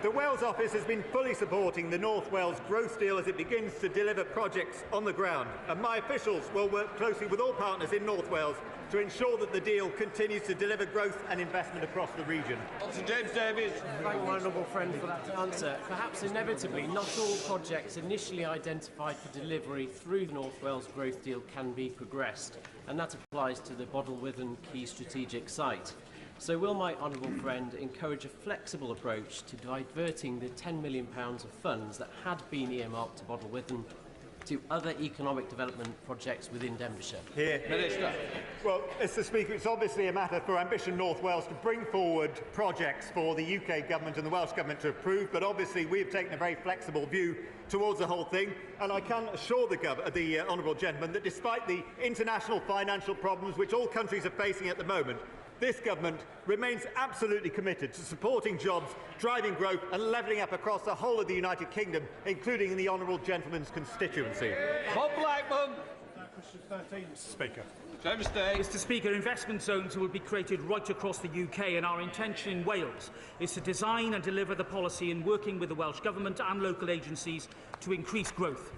The Wales office has been fully supporting the North Wales growth deal as it begins to deliver projects on the ground, and my officials will work closely with all partners in North Wales to ensure that the deal continues to deliver growth and investment across the region. Dr. James Davies. Thank my honourable friend for that answer. Perhaps inevitably, not all projects initially identified for delivery through the North Wales growth deal can be progressed, and that applies to the Bodelwyddan key strategic site. So will my honourable friend encourage a flexible approach to diverting the £10 million of funds that had been earmarked to Bodelwyddan to other economic development projects within Denbighshire? Here. Minister. Well, Mr. Speaker, it's obviously a matter for Ambition North Wales to bring forward projects for the UK Government and the Welsh Government to approve, but obviously we have taken a very flexible view towards the whole thing, and I can assure the honourable gentleman that despite the international financial problems which all countries are facing at the moment, this government remains absolutely committed to supporting jobs, driving growth and levelling up across the whole of the United Kingdom, including in the honourable gentleman's constituency. Bob Blackman. Question 13, Mr. Speaker. James Davies. Mr. Speaker, investment zones will be created right across the UK, and our intention in Wales is to design and deliver the policy in working with the Welsh Government and local agencies to increase growth.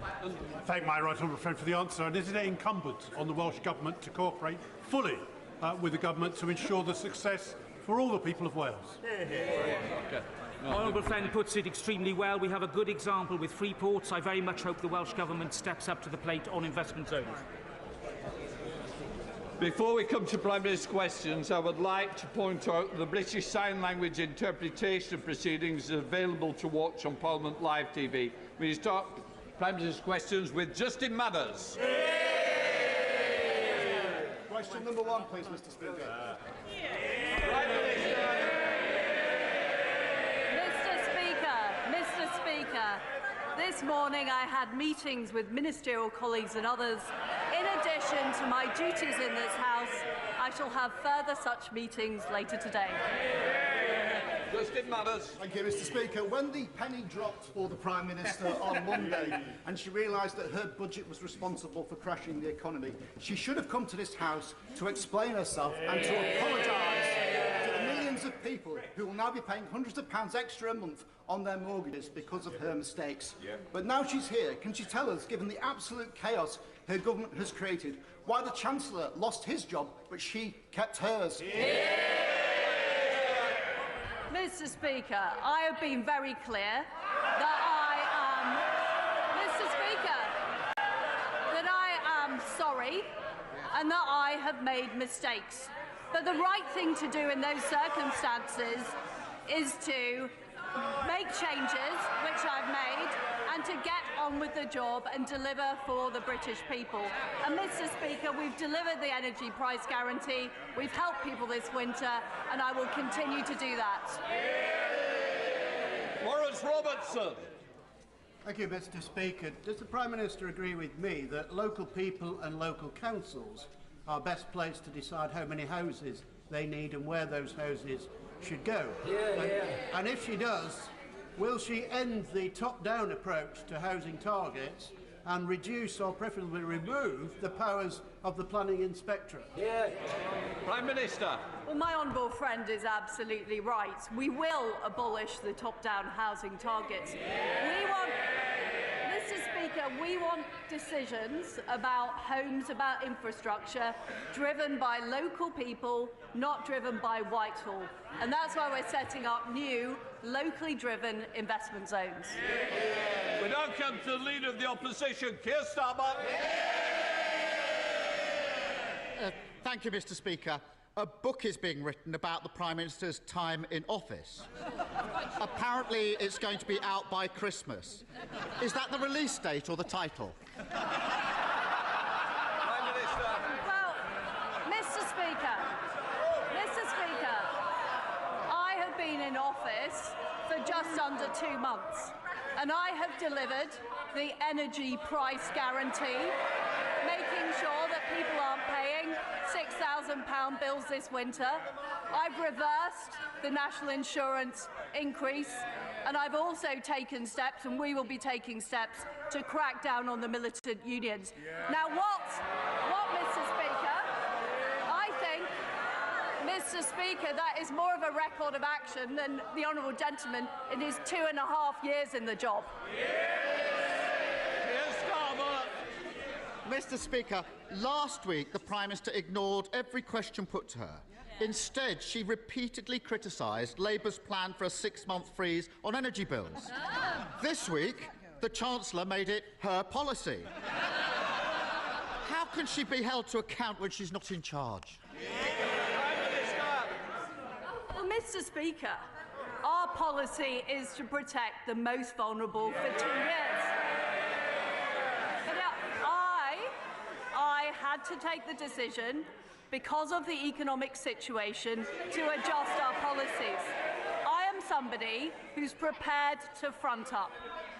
I thank my right honourable friend for the answer. And is it incumbent on the Welsh Government to cooperate fully with the Government to ensure the success for all the people of Wales? Okay. My honourable friend puts it extremely well. We have a good example with Freeports. I very much hope the Welsh Government steps up to the plate on investment zones. Before we come to Prime Minister's questions, I would like to point out the British Sign Language interpretation proceedings are available to watch on Parliament Live TV. We start Prime Minister's questions with Justin Madders. Question number 1, please, Mr. Speaker. Prime Minister. Mr. Speaker, this morning I had meetings with ministerial colleagues and others. In addition to my duties in this House, I shall have further such meetings later today. Justin Madders. Thank you, Mr. Speaker. When the penny dropped for the Prime Minister on Monday and she realised that her budget was responsible for crashing the economy, she should have come to this House to explain herself and to apologise to the millions of people who will now be paying hundreds of pounds extra a month on their mortgages because of her mistakes. But now she's here, can she tell us, given the absolute chaos her government has created, why the Chancellor lost his job but she kept hers? Mr. Speaker, I have been very clear that I am sorry and that I have made mistakes. But the right thing to do in those circumstances is to make changes, which I've made, and to get on with the job and deliver for the British people. And Mr. Speaker, we've delivered the energy price guarantee, we've helped people this winter, and I will continue to do that. Maurice Robertson. Thank you, Mr. Speaker. Does the Prime Minister agree with me that local people and local councils are best placed to decide how many houses they need and where those houses should go? And if she does, will she end the top-down approach to housing targets and reduce or preferably remove the powers of the planning inspectorate? Prime Minister. Well, my honourable friend is absolutely right. We will abolish the top-down housing targets. Mr. Speaker, we want decisions about homes, about infrastructure, driven by local people, not driven by Whitehall. And that's why we're setting up new, locally driven investment zones. We now come to the Leader of the Opposition, Keir Starmer. Thank you, Mr. Speaker. A book is being written about the Prime Minister's time in office. Apparently, it's going to be out by Christmas. Is that the release date or the title? Prime Minister. Well, Mr. Speaker, I have been in office for just under 2 months, and I have delivered the energy price guarantee, making sure that people aren't paying £6,000 bills this winter. I've reversed the national insurance increase, and I've also taken steps, and we will be taking steps, to crack down on the militant unions. Now, what, Mr. Speaker, I think, Mr. Mr. Speaker, that is more of a record of action than the honourable gentleman in his 2.5 years in the job. Mr. Speaker, last week the Prime Minister ignored every question put to her. Instead, she repeatedly criticised Labour's plan for a 6-month freeze on energy bills. This week, the Chancellor made it her policy. How can she be held to account when she's not in charge? Well, Mr. Speaker, our policy is to protect the most vulnerable for 2 years. But I had to take the decision, because of the economic situation, to adjust our policies. I am somebody who's prepared to front up.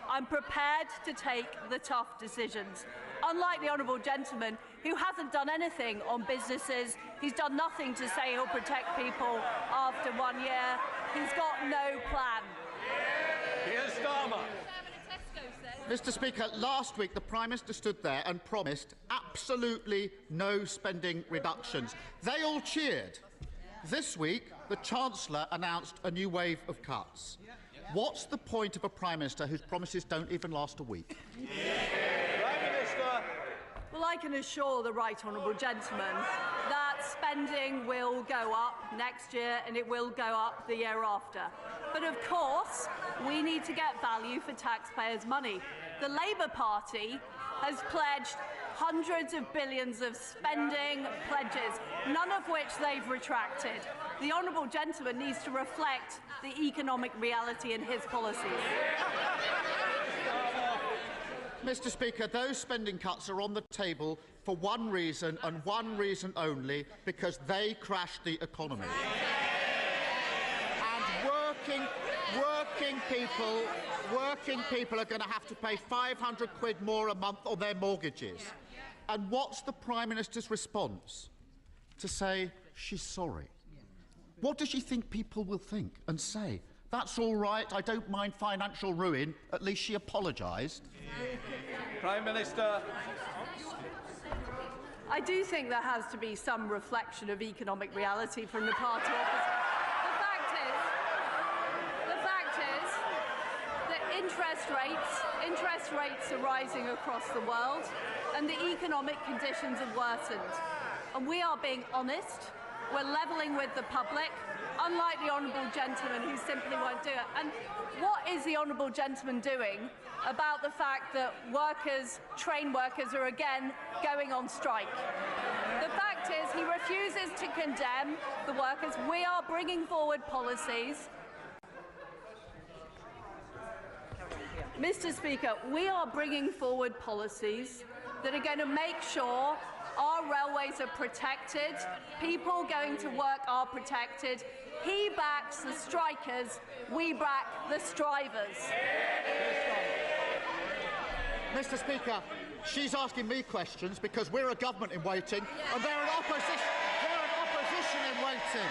I'm prepared to take the tough decisions. Unlike the honourable gentleman, who hasn't done anything on businesses, he's done nothing to say he'll protect people after 1 year. He's got no plan. Here's Starmer. Mr. Speaker, last week the Prime Minister stood there and promised absolutely no spending reductions. They all cheered. This week, the Chancellor announced a new wave of cuts. What's the point of a Prime Minister whose promises don't even last a week? Prime Minister. Well, I can assure the right honourable gentleman that spending will go up next year and it will go up the year after. But of course, we need to get value for taxpayers' money. The Labour Party has pledged hundreds of billions of spending pledges, none of which they've retracted. The honourable gentleman needs to reflect the economic reality in his policies. Mr. Speaker, those spending cuts are on the table for one reason and one reason only, because they crashed the economy. And working people are going to have to pay 500 quid more a month on their mortgages. And what's the Prime Minister's response? To say she's sorry. What does she think people will think and say? That's all right, I don't mind financial ruin. At least she apologised. Prime Minister. I do think there has to be some reflection of economic reality from the party opposite. The fact is that interest rates are rising across the world, and the economic conditions have worsened. And we are being honest. We're levelling with the public, unlike the honourable gentleman who simply won't do it. And what is the honourable gentleman doing about the fact that train workers are again going on strike? The fact is he refuses to condemn the workers. We are bringing forward policies. Mr. Speaker, we are bringing forward policies that are going to make sure our railways are protected, people going to work are protected. He backs the strikers, we back the strivers. Mr. Speaker, she's asking me questions because we're a government in waiting and they're an opposition in waiting.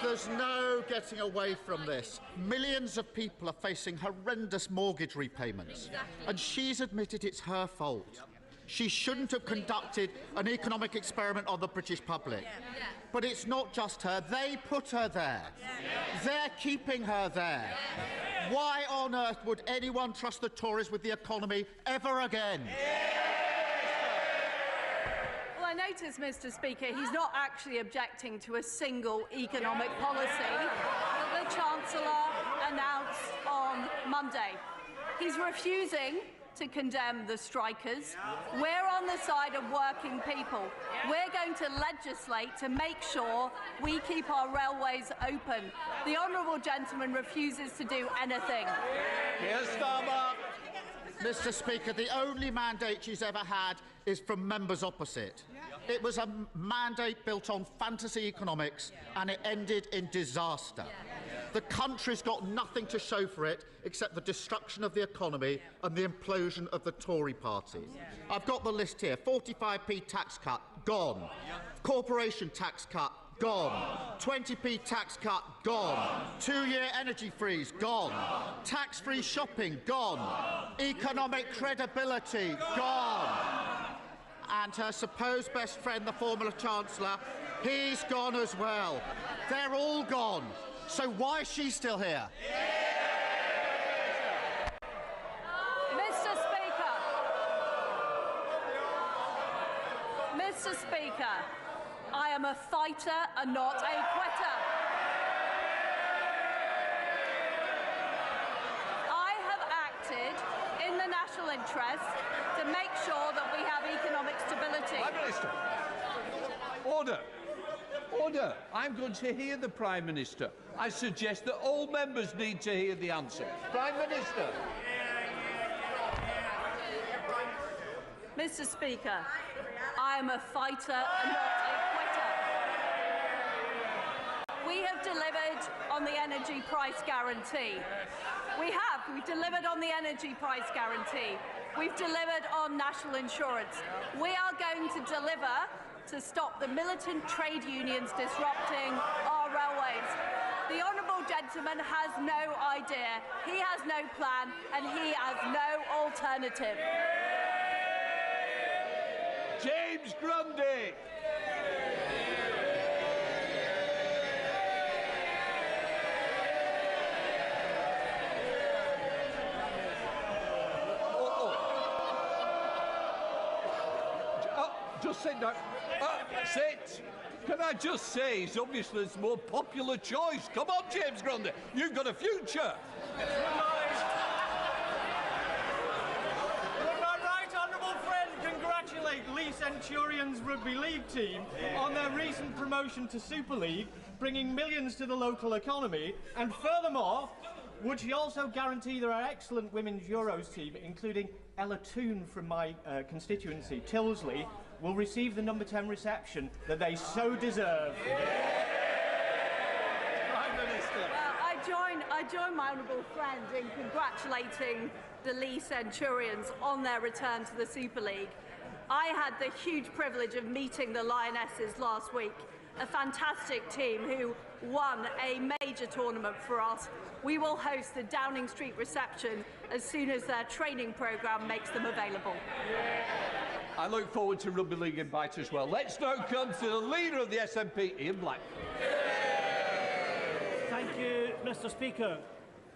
There's no getting away from this. Millions of people are facing horrendous mortgage repayments, and she's admitted it's her fault. She shouldn't have conducted an economic experiment on the British public. But it's not just her. They put her there. They're keeping her there. Why on earth would anyone trust the Tories with the economy ever again? Well, I notice, Mr. Speaker, he's not actually objecting to a single economic policy that the Chancellor announced on Monday. He's refusing to condemn the strikers. We're on the side of working people. We're going to legislate to make sure we keep our railways open. The honourable gentleman refuses to do anything. Here's Starmer. Mr. Speaker, the only mandate she's ever had is from members opposite. It was a mandate built on fantasy economics, and it ended in disaster. The country's got nothing to show for it except the destruction of the economy and the implosion of the Tory party. I've got the list here. 45p tax cut, gone. Corporation tax cut, gone. 20p tax cut, gone. 2-year energy freeze, gone. Tax-free shopping, gone. Economic credibility, gone. and her supposed best friend, the former Chancellor, he's gone as well. They're all gone. So why is she still here? Mr. Speaker, I am a fighter and not a quitter. I have acted in the national interest to make sure that we have economic stability. Prime Minister. Order. Order. I'm going to hear the Prime Minister. I suggest that all members need to hear the answer. Prime Minister. Mr. Speaker, I am a fighter and not a quitter. We have delivered on the energy price guarantee. We've delivered on the energy price guarantee. We've delivered on national insurance. We are going to deliver to stop the militant trade unions disrupting our railways. The honourable gentleman has no idea, he has no plan, and he has no alternative. James Grundy. Just sit down. Sit. Can I just say, he's obviously his more popular choice. Come on, James Grundy. You've got a future. Lee Centurion's rugby league team on their recent promotion to Super League, bringing millions to the local economy, and furthermore, would she also guarantee that our excellent women's Euros team, including Ella Toon from my constituency, Tilsley, will receive the number 10 reception that they so deserve? Prime Minister. Well, I join my honourable friend in congratulating the Lee Centurions on their return to the Super League. I had the huge privilege of meeting the Lionesses last week, a fantastic team who won a major tournament for us. We will host the Downing Street reception as soon as their training programme makes them available. I look forward to Rugby League invite as well. Let's now come to the leader of the SNP, Ian Black. Thank you, Mr. Speaker.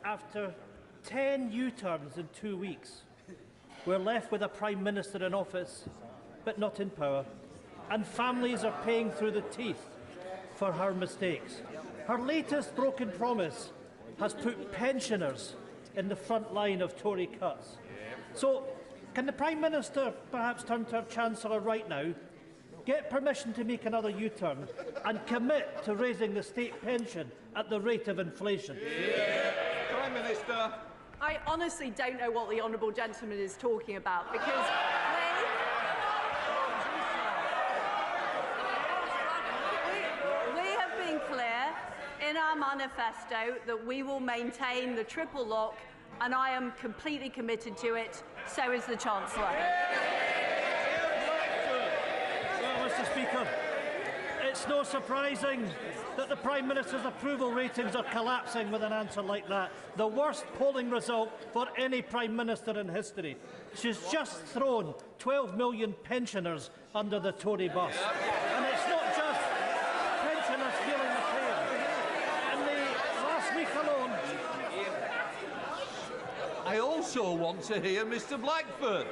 After 10 U-turns in 2 weeks, we're left with a Prime Minister in office, but not in power, and families are paying through the teeth for her mistakes. Her latest broken promise has put pensioners in the front line of Tory cuts. So, can the Prime Minister perhaps turn to her Chancellor right now, get permission to make another U-turn, and commit to raising the state pension at the rate of inflation? Prime Minister. I honestly don't know what the honourable gentleman is talking about, because we have been clear in our manifesto that we will maintain the triple lock, and I am completely committed to it. So is the Chancellor. Well, Mr. Speaker, it's no surprising that the Prime Minister's approval ratings are collapsing with an answer like that. The worst polling result for any Prime Minister in history. She's just thrown 12 million pensioners under the Tory bus. And it's not just pensioners feeling the pain. In the last week alone... I also want to hear Mr. Blackford.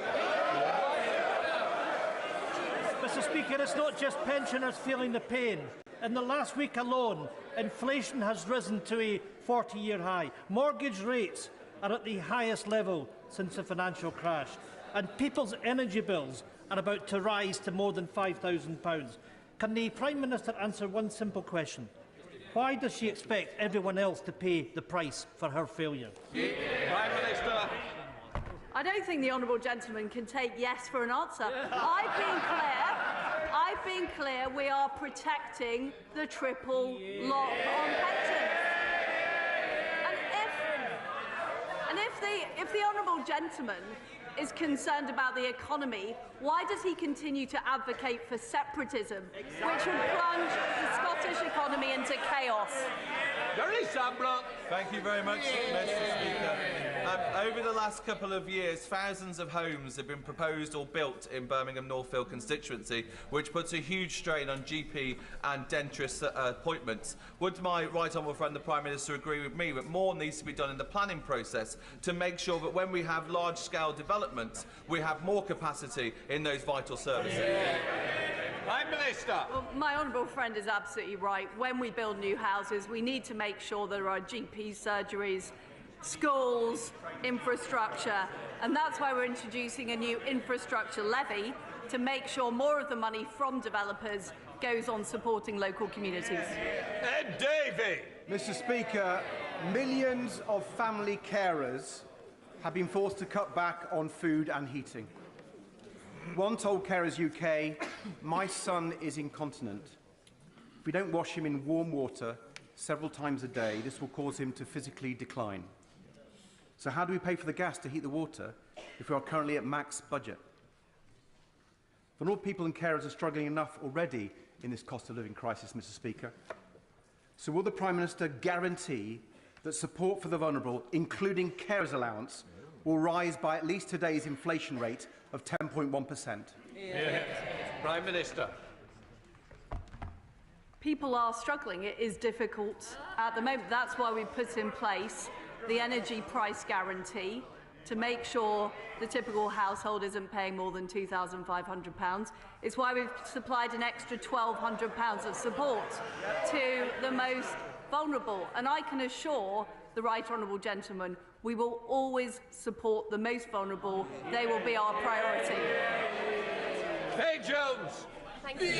Mr. Speaker, it's not just pensioners feeling the pain. In the last week alone, inflation has risen to a 40-year high. Mortgage rates are at the highest level since the financial crash. And people's energy bills are about to rise to more than £5,000. Can the Prime Minister answer one simple question? Why does she expect everyone else to pay the price for her failure? Prime Minister. I don't think the honourable gentleman can take yes for an answer. I've been clear we are protecting the triple lock on pensions. And if the honourable gentleman is concerned about the economy, why does he continue to advocate for separatism, which would plunge the Scottish economy into chaos? Thank you very much, Mr. Speaker. Over the last couple of years, thousands of homes have been proposed or built in Birmingham Northfield constituency, which puts a huge strain on GP and dentist appointments. Would my right honourable friend, the Prime Minister, agree with me that more needs to be done in the planning process to make sure that when we have large-scale developments, we have more capacity in those vital services? Prime Minister. Well, my honourable friend is absolutely right. When we build new houses, we need to make sure there are GP surgeries, schools, infrastructure, and that's why we're introducing a new infrastructure levy to make sure more of the money from developers goes on supporting local communities. Ed Davey. Mr. Speaker, millions of family carers have been forced to cut back on food and heating. One told Carers UK, "My son is incontinent. If we don't wash him in warm water several times a day, this will cause him to physically decline." So how do we pay for the gas to heat the water if we are currently at max budget? Vulnerable people and carers are struggling enough already in this cost of living crisis, Mr. Speaker. So will the Prime Minister guarantee that support for the vulnerable, including carers allowance, will rise by at least today's inflation rate of 10.1%? Prime Minister. People are struggling. It is difficult at the moment. That's why we put in place the energy price guarantee to make sure the typical household isn't paying more than £2,500. It's why we've supplied an extra £1,200 of support to the most vulnerable. And I can assure the right honourable gentleman we will always support the most vulnerable. They will be our priority. Hey, Jones. Thank you.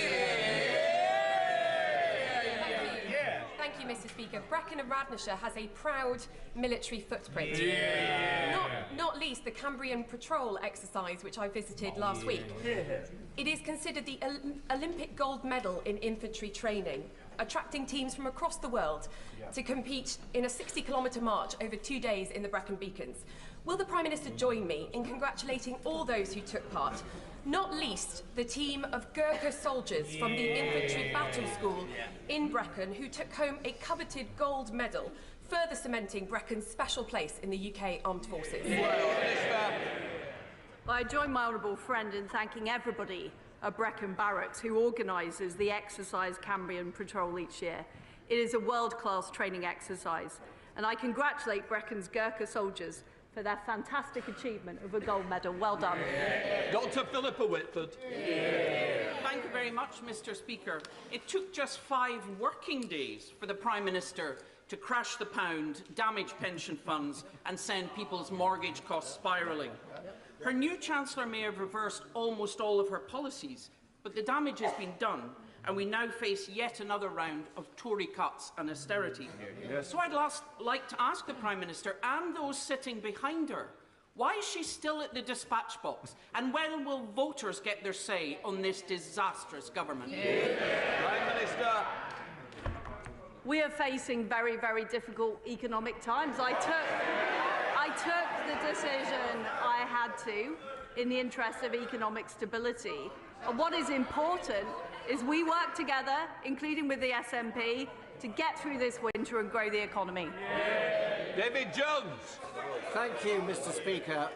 Thank you, Mr. Speaker. Brecon and Radnorshire has a proud military footprint. Not least the Cambrian Patrol exercise, which I visited last week. It is considered the Olympic gold medal in infantry training, attracting teams from across the world to compete in a 60-kilometre march over 2 days in the Brecon Beacons. Will the Prime Minister join me in congratulating all those who took part, not least the team of Gurkha soldiers from the Infantry Battle School in Brecon who took home a coveted gold medal, further cementing Brecon's special place in the UK Armed Forces? I join my honourable friend in thanking everybody at Brecon Barracks who organises the exercise Cambrian Patrol each year. It is a world-class training exercise, and I congratulate Brecon's Gurkha soldiers for their fantastic achievement of a gold medal. Well done. Dr. Philippa Whitford. Thank you very much, Mr. Speaker. It took just 5 working days for the Prime Minister to crash the pound, damage pension funds and send people's mortgage costs spiralling. Her new Chancellor may have reversed almost all of her policies, but the damage has been done, and we now face yet another round of Tory cuts and austerity. So I'd like to ask the Prime Minister and those sitting behind her, why is she still at the dispatch box, and when will voters get their say on this disastrous government? Prime Minister. We are facing very, very difficult economic times. I took the decision I had to in the interest of economic stability. And what is important is we work together, including with the SNP, to get through this winter and grow the economy. David Jones. Thank you, Mr. Speaker.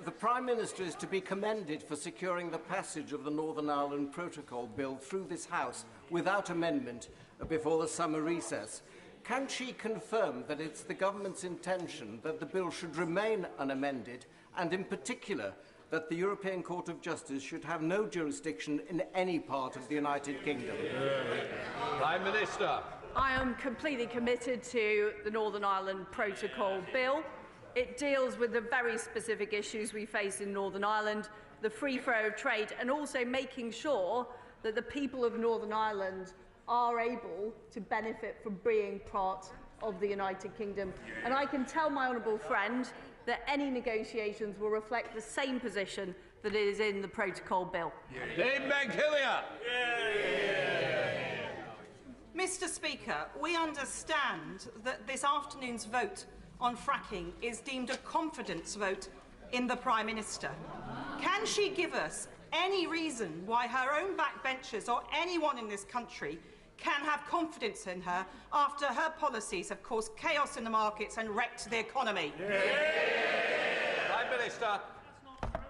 The Prime Minister is to be commended for securing the passage of the Northern Ireland Protocol Bill through this House without amendment before the summer recess. Can she confirm that it's the government's intention that the bill should remain unamended, and in particular that the European Court of Justice should have no jurisdiction in any part of the United Kingdom? Prime Minister. I am completely committed to the Northern Ireland Protocol Bill. It deals with the very specific issues we face in Northern Ireland, the free flow of trade, and also making sure that the people of Northern Ireland are able to benefit from being part of the United Kingdom. And I can tell my honourable friend that any negotiations will reflect the same position that is in the Protocol Bill. Dave McHillier. Mr. Speaker, we understand that this afternoon's vote on fracking is deemed a confidence vote in the Prime Minister. Can she give us any reason why her own backbenchers or anyone in this country can have confidence in her after her policies have caused chaos in the markets and wrecked the economy? Prime Minister.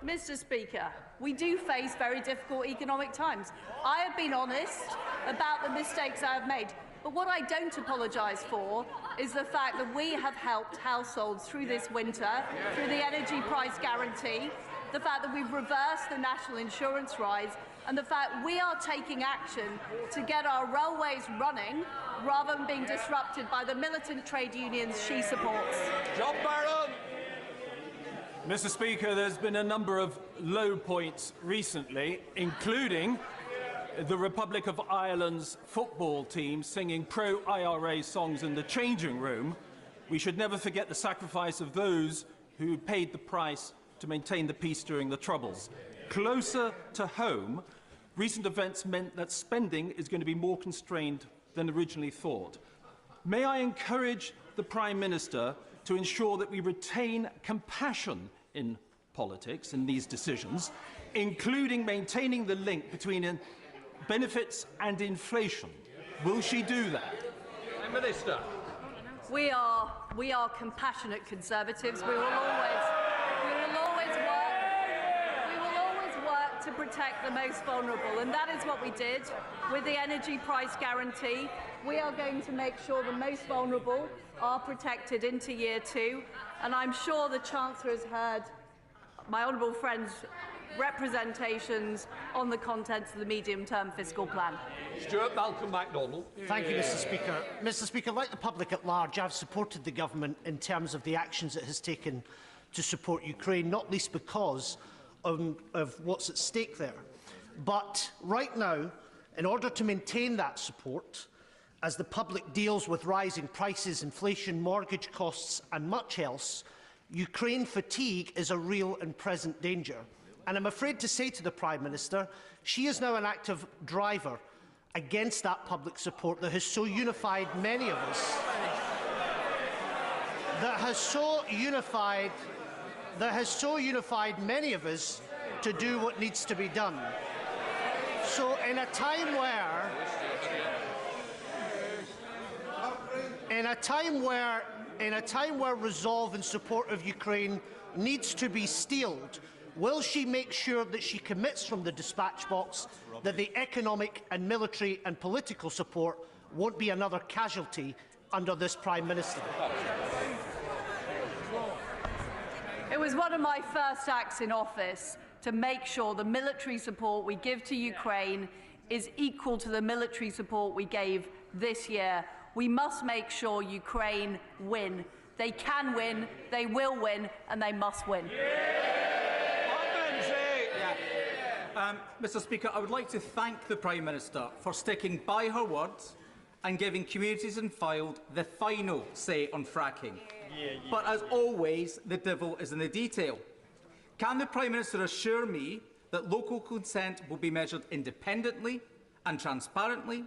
Mr. Speaker, we do face very difficult economic times. I have been honest about the mistakes I have made. But what I don't apologise for is the fact that we have helped households through this winter, through the energy price guarantee, the fact that we've reversed the national insurance rise, and the fact we are taking action to get our railways running rather than being disrupted by the militant trade unions she supports. John Barron. Mr. Speaker, there's been a number of low points recently, including the Republic of Ireland's football team singing pro-IRA songs in the changing room. We should never forget the sacrifice of those who paid the price to maintain the peace during the Troubles. Closer to home, recent events meant that spending is going to be more constrained than originally thought. May I encourage the Prime Minister to ensure that we retain compassion in politics in these decisions, including maintaining the link between benefits and inflation? Will she do that? Prime Minister. We are compassionate Conservatives. We will always work to protect the most vulnerable, and that is what we did with the energy price guarantee. We are going to make sure the most vulnerable are protected into year 2, and I'm sure the Chancellor has heard my honourable friend's representations on the contents of the medium-term fiscal plan. Stuart Malcolm MacDonald. Thank you, Mr. Speaker. Mr. Speaker, like the public at large, I've supported the government in terms of the actions it has taken to support Ukraine, not least because of what's at stake there. But right now, in order to maintain that support, as the public deals with rising prices, inflation, mortgage costs and much else, Ukraine fatigue is a real and present danger. And I'm afraid to say to the Prime Minister, she is now an active driver against that public support that has so unified many of us, that has so unified many of us to do what needs to be done. So in a time where resolve in support of Ukraine needs to be steeled, will she make sure that she commits from the dispatch box that the economic and military and political support won't be another casualty under this Prime Minister? It was one of my first acts in office to make sure the military support we give to Ukraine is equal to the military support we gave this year. We must make sure Ukraine win. They can win, they will win, and they must win. Mr. Speaker, I would like to thank the Prime Minister for sticking by her words and giving communities in Fylde the final say on fracking. But as always, the devil is in the detail. Can the Prime Minister assure me that local consent will be measured independently and transparently,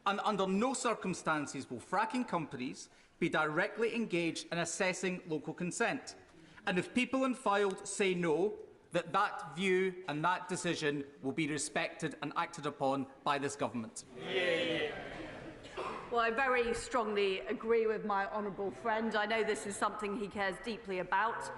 and under no circumstances will fracking companies be directly engaged in assessing local consent? And if people in Fylde say no, that view and that decision will be respected and acted upon by this government? Well, I very strongly agree with my honourable friend. I know this is something he cares deeply about.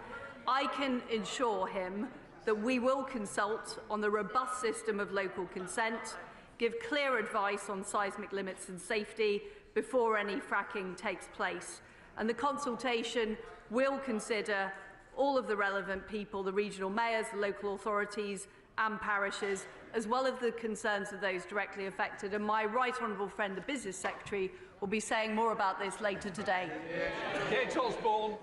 I can assure him that we will consult on the robust system of local consent, give clear advice on seismic limits and safety before any fracking takes place. And the consultation will consider all of the relevant people, the regional mayors, the local authorities and parishes, as well as the concerns of those directly affected. And my right honourable friend, the Business Secretary, will be saying more about this later today. Kate Osborne.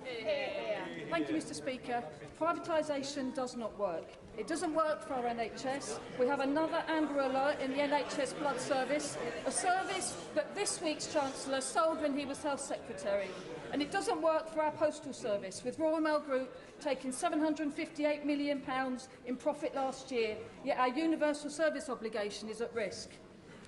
Thank you, Mr. Speaker. Privatisation does not work. It doesn't work for our NHS. We have another Amber Alert in the NHS Blood Service, a service that this week's Chancellor sold when he was Health Secretary. And it doesn't work for our postal service, with Royal Mail Group taking £758 million in profit last year, yet our universal service obligation is at risk.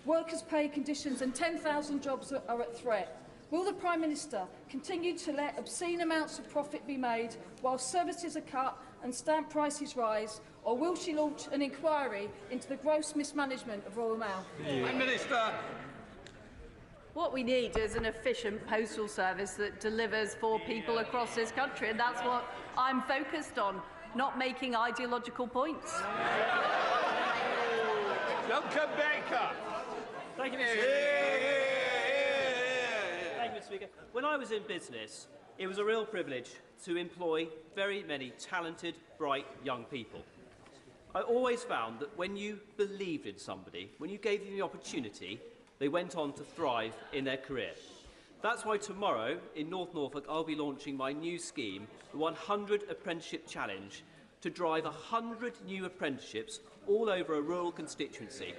Workers' pay conditions and 10,000 jobs are at threat. Will the Prime Minister continue to let obscene amounts of profit be made while services are cut and stamp prices rise, or will she launch an inquiry into the gross mismanagement of Royal Mail? Prime Minister. What we need is an efficient postal service that delivers for people across this country, and that's what I'm focused on, not making ideological points. Duncan Baker. Thank you, Mr. Thank you, Mr. Speaker. When I was in business, it was a real privilege to employ very many talented, bright young people. I always found that when you believed in somebody, when you gave them the opportunity, they went on to thrive in their career. That's why tomorrow, in North Norfolk, I'll be launching my new scheme, the 100 Apprenticeship Challenge, to drive 100 new apprenticeships all over a rural constituency.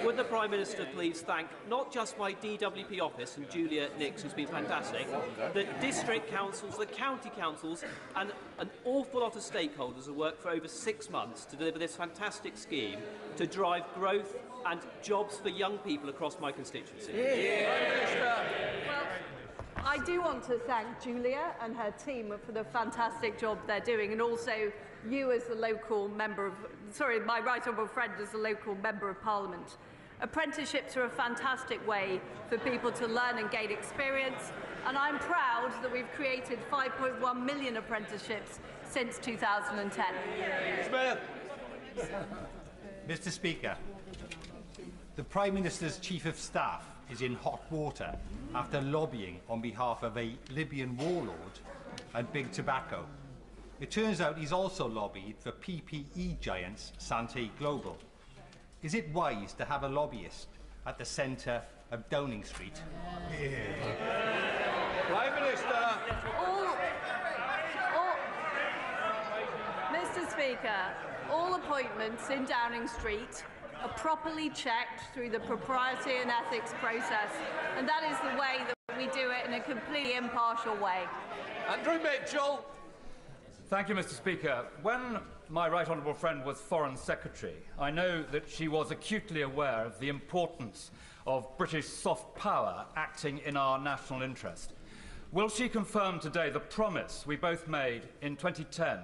Would the Prime Minister please thank not just my DWP office and Julia Nix, who's been fantastic, the district councils, the county councils, and an awful lot of stakeholders who worked for over 6 months to deliver this fantastic scheme to drive growth and jobs for young people across my constituency. Well, I do want to thank Julia and her team for the fantastic job they're doing, and also you as the local member of, my right honourable friend as the local member of Parliament. Apprenticeships are a fantastic way for people to learn and gain experience, and I'm proud that we've created 5.1 million apprenticeships since 2010. Smith. Mr. Speaker, the Prime Minister's Chief of Staff is in hot water after lobbying on behalf of a Libyan warlord and big tobacco. It turns out he's also lobbied for PPE giants Sante Global. Is it wise to have a lobbyist at the centre of Downing Street? Prime Minister. Mr. Speaker, all appointments in Downing Street are properly checked through the propriety and ethics process, and that is the way that we do it in a completely impartial way. Andrew Mitchell. Thank you, Mr. Speaker. When my right honourable friend was Foreign Secretary, I know that she was acutely aware of the importance of British soft power acting in our national interest. Will she confirm today the promise we both made in 2010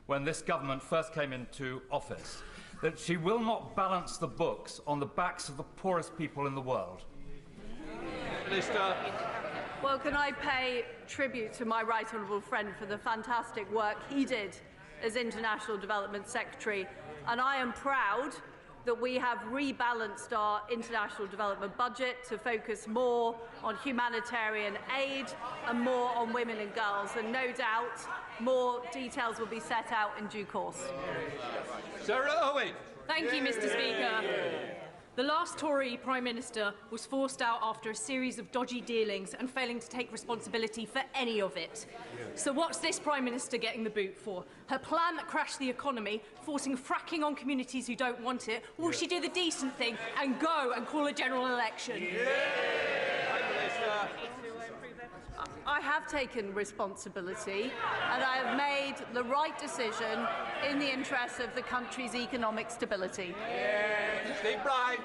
when this government first came into office, that she will not balance the books on the backs of the poorest people in the world? Minister. Well, can I pay tribute to my right honourable friend for the fantastic work he did as International Development Secretary, and I am proud that we have rebalanced our international development budget to focus more on humanitarian aid and more on women and girls, and no doubt more details will be set out in due course. Sarah Owen. Thank you, Mr. Speaker. The last Tory Prime Minister was forced out after a series of dodgy dealings and failing to take responsibility for any of it. So what's this Prime Minister getting the boot for? Her plan that crashed the economy, forcing fracking on communities who don't want it, or will she do the decent thing and go and call a general election? I have taken responsibility, and I have made the right decision in the interests of the country's economic stability. Steve Bryan.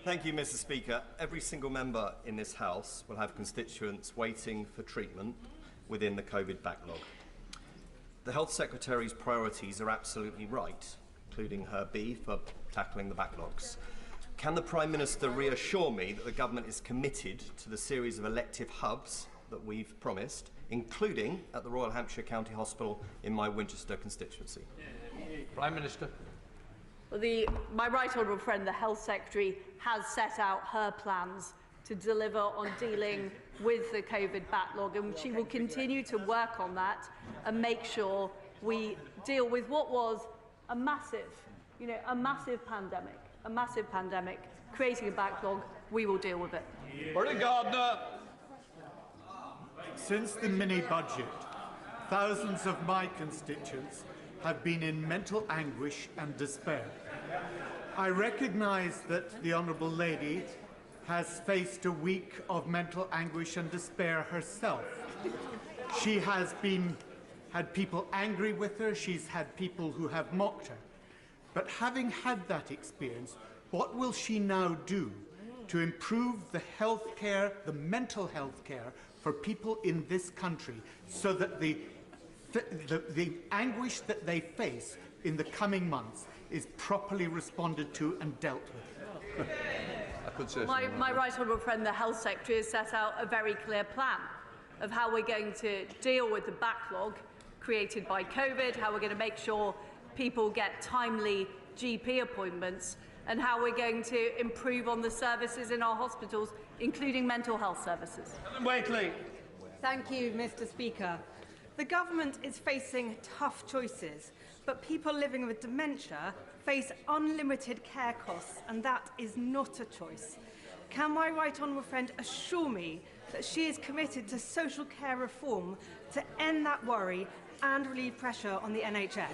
Thank you, Mr. Speaker. Every single member in this House will have constituents waiting for treatment within the COVID backlog. The Health Secretary's priorities are absolutely right, including her B for tackling the backlogs. Can the Prime Minister reassure me that the government is committed to the series of elective hubs that we've promised, including at the Royal Hampshire County Hospital in my Winchester constituency? Prime Minister. Well, my right honourable friend, the Health Secretary, has set out her plans to deliver on dealing with the COVID backlog, and she will continue to work on that and make sure we deal with what was a massive pandemic, creating a backlog. We will deal with it. Bertie Gardner. Since the mini-budget, thousands of my constituents have been in mental anguish and despair. I recognise that the Honourable Lady has faced a week of mental anguish and despair herself. She has had people angry with her, she's had people who have mocked her. But having had that experience, what will she now do to improve the health care, the mental health care for people in this country, so that the anguish that they face in the coming months is properly responded to and dealt with? My right honourable friend, the Health Secretary, has set out a very clear plan of how we're going to deal with the backlog created by COVID, how we're going to make sure people get timely GP appointments, and how we're going to improve on the services in our hospitals, including mental health services. Waitley. Thank you, Mr. Speaker. The government is facing tough choices, but people living with dementia face unlimited care costs, and that is not a choice. Can my right honourable friend assure me that she is committed to social care reform to end that worry and relieve pressure on the NHS?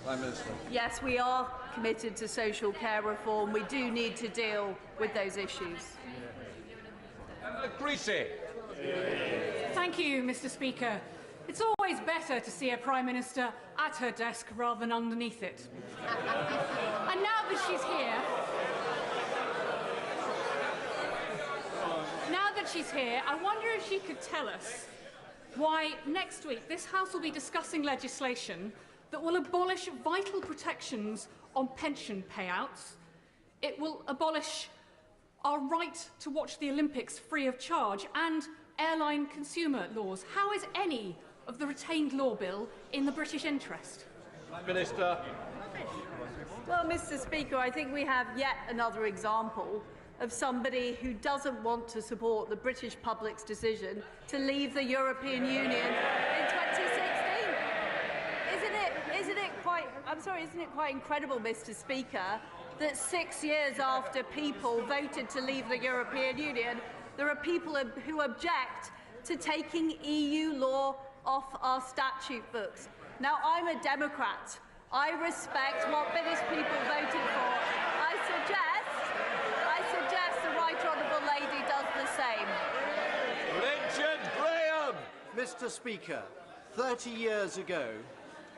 Prime Minister. Yes, we are committed to social care reform. We do need to deal with those issues. Creasy. Thank you, Mr. Speaker. It's always better to see a Prime Minister at her desk rather than underneath it. And now that she's here, I wonder if she could tell us why next week this House will be discussing legislation that will abolish vital protections on pension payouts. It will abolish our right to watch the Olympics free of charge and airline consumer laws. How is any of the retained law bill in the British interest? Prime Minister. Well, Mr. Speaker, I think we have yet another example of somebody who doesn't want to support the British public's decision to leave the European Union in 2016. Isn't it quite incredible, Mr. Speaker, that 6 years after people voted to leave the European Union, there are people who object to taking EU law off our statute books. Now, I'm a Democrat. I respect what British people voted for. I suggest the Right Honourable Lady does the same. Richard Graham. Mr. Speaker, 30 years ago,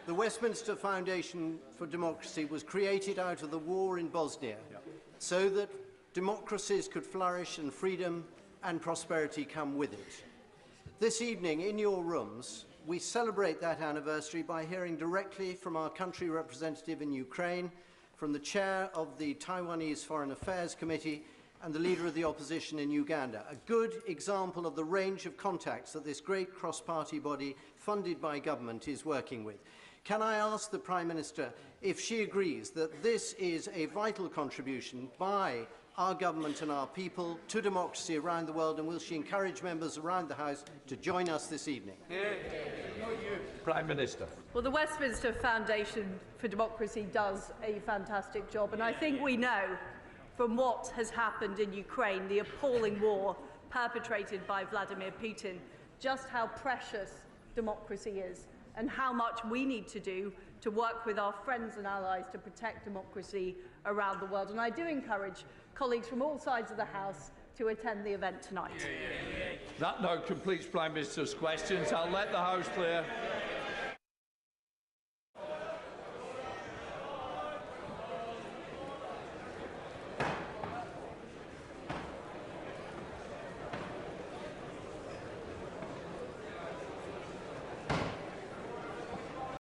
the Westminster Foundation for Democracy was created out of the war in Bosnia so that democracies could flourish and freedom and prosperity come with it. This evening, in your rooms, we celebrate that anniversary by hearing directly from our country representative in Ukraine, from the chair of the Taiwanese Foreign Affairs Committee, and the leader of the opposition in Uganda. A good example of the range of contacts that this great cross-party body funded by government is working with. Can I ask the Prime Minister if she agrees that this is a vital contribution by our government and our people to democracy around the world, and will she encourage members around the House to join us this evening? Prime Minister. Well, the Westminster Foundation for Democracy does a fantastic job, and I think we know from what has happened in Ukraine, the appalling war perpetrated by Vladimir Putin, just how precious democracy is and how much we need to do to work with our friends and allies to protect democracy around the world. And I do encourage colleagues from all sides of the House to attend the event tonight. That now completes Prime Minister's questions. I'll let the House clear.